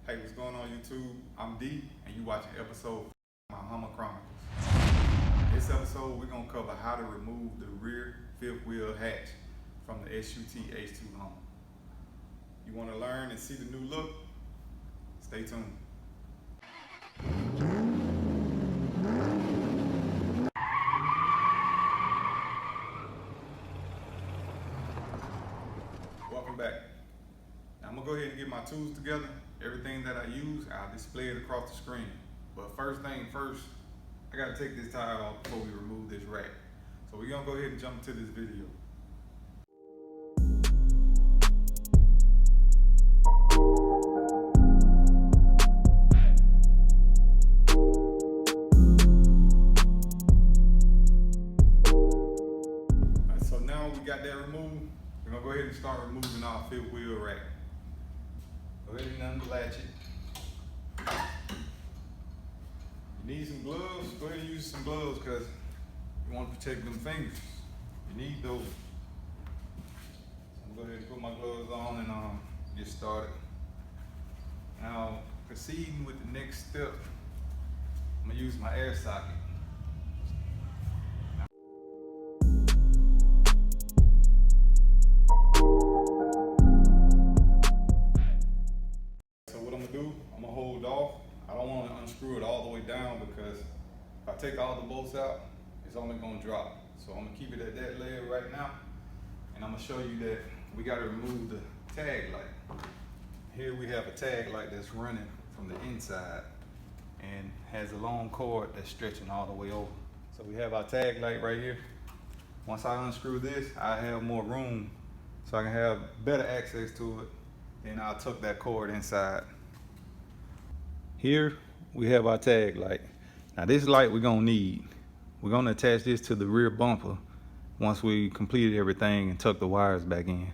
Hey, what's going on YouTube? I'm D, and you watching episode of my Hummer Chronicles. This episode, we're gonna cover how to remove the rear fifth wheel hatch from the SUT H2 Hummer. You wanna learn and see the new look? Stay tuned. Welcome back. Now I'm gonna go ahead and get my tools together. Everything that I use, I'll display it across the screen. But first thing first, I gotta take this tire off before we remove this rack. So we're gonna go ahead and jump into this video. Alright, so now we got that removed, we're gonna go ahead and start removing our fifth wheel rack. Go ahead and unlatch it. You need some gloves, go ahead and use some gloves because you want to protect them fingers. You need those. So I'm gonna go ahead and put my gloves on and get started. Now, proceeding with the next step, I'm gonna use my air socket. I'm gonna hold off. I don't want to unscrew it all the way down because if I take all the bolts out, it's only gonna drop. So I'm gonna keep it at that layer right now. And I'm gonna show you that we gotta remove the tag light. Here we have a tag light that's running from the inside and has a long cord that's stretching all the way over. So we have our tag light right here. Once I unscrew this, I have more room so I can have better access to it. Then I'll tuck that cord inside. Here we have our tag light. Now this light we're gonna need. We're gonna attach this to the rear bumper once we completed everything and tuck the wires back in.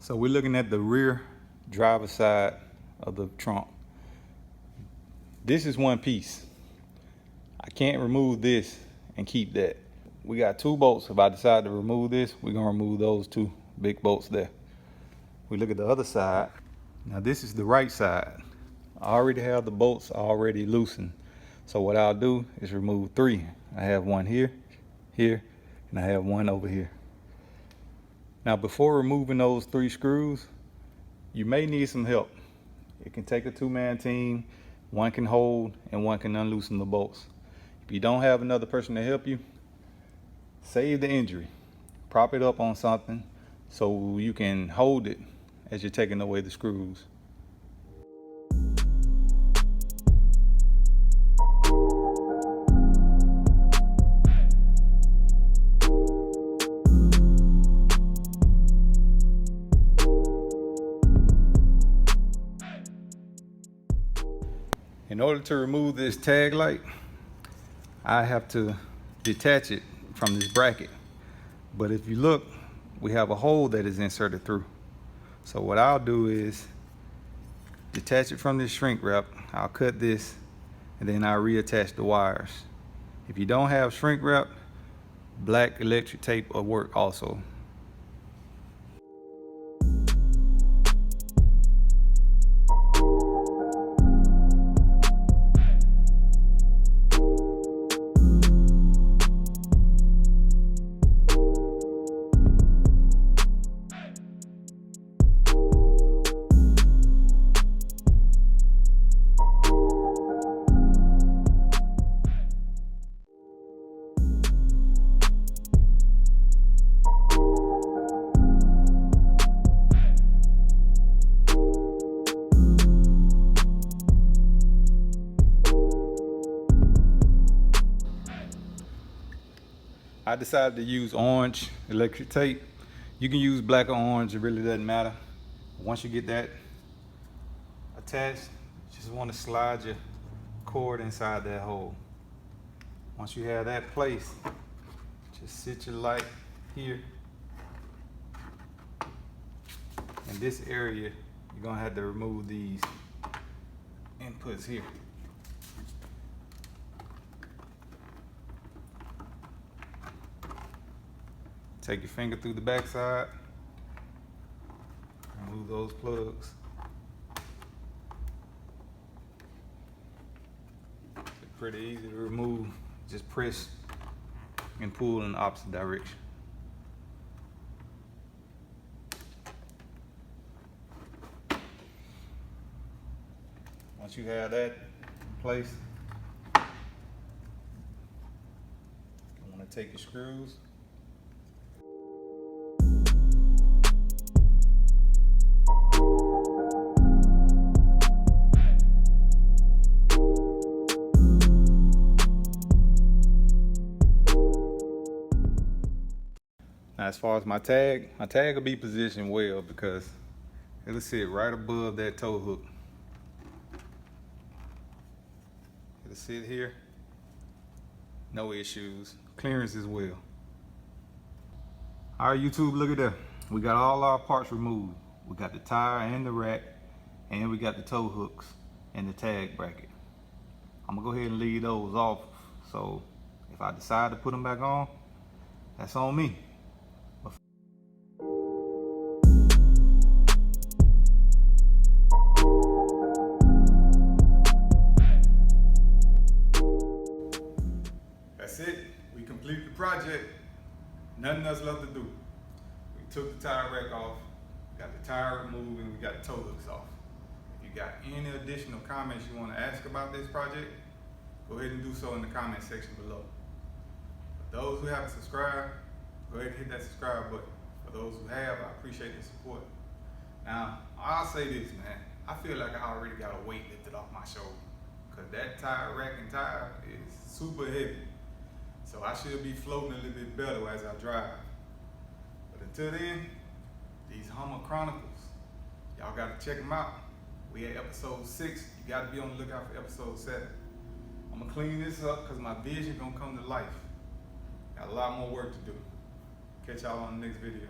So we're looking at the rear driver's side of the trunk. This is one piece. I can't remove this and keep that. We got two bolts. If I decide to remove this, we're gonna remove those two big bolts there. We look at the other side. Now this is the right side. I already have the bolts already loosened. So what I'll do is remove three. I have one here, here, and I have one over here. Now before removing those three screws, you may need some help. It can take a two-man team. One can hold and one can unloosen the bolts. If you don't have another person to help you, save the injury. Prop it up on something so you can hold it as you're taking away the screws. In order to remove this tag light, I have to detach it from this bracket. But if you look, we have a hole that is inserted through. So what I'll do is detach it from this shrink wrap. I'll cut this and then I'll reattach the wires. If you don't have shrink wrap, black electric tape will work also. I decided to use orange electric tape. You can use black or orange, it really doesn't matter. Once you get that attached, you just want to slide your cord inside that hole. Once you have that placed, just sit your light here. In this area, you're gonna have to remove these inputs here. Take your finger through the backside, remove those plugs. It's pretty easy to remove. Just press and pull in the opposite direction. Once you have that in place, you want to take your screws. Now, as far as my tag will be positioned well because it'll sit right above that tow hook. It'll sit here, no issues, clearance as well. All right, YouTube, look at that. We got all our parts removed. We got the tire and the rack, and we got the tow hooks and the tag bracket. I'm gonna go ahead and leave those off, so if I decide to put them back on, that's on me. That's it. We completed the project. Nothing else left to do. We took the tire rack off, got the tire removed, and we got the tow hooks off. If you got any additional comments you want to ask about this project, go ahead and do so in the comment section below. For those who haven't subscribed, go ahead and hit that subscribe button. For those who have, I appreciate the support. Now, I'll say this, man. I feel like I already got a weight lifted off my shoulder because that tire rack and tire is super heavy. So I should be floating a little bit better as I drive. But until then, these Hummer Chronicles, y'all gotta check them out. We at episode 6. You gotta be on the lookout for episode 7. I'm gonna clean this up because my vision gonna come to life. Got a lot more work to do. Catch y'all on the next video.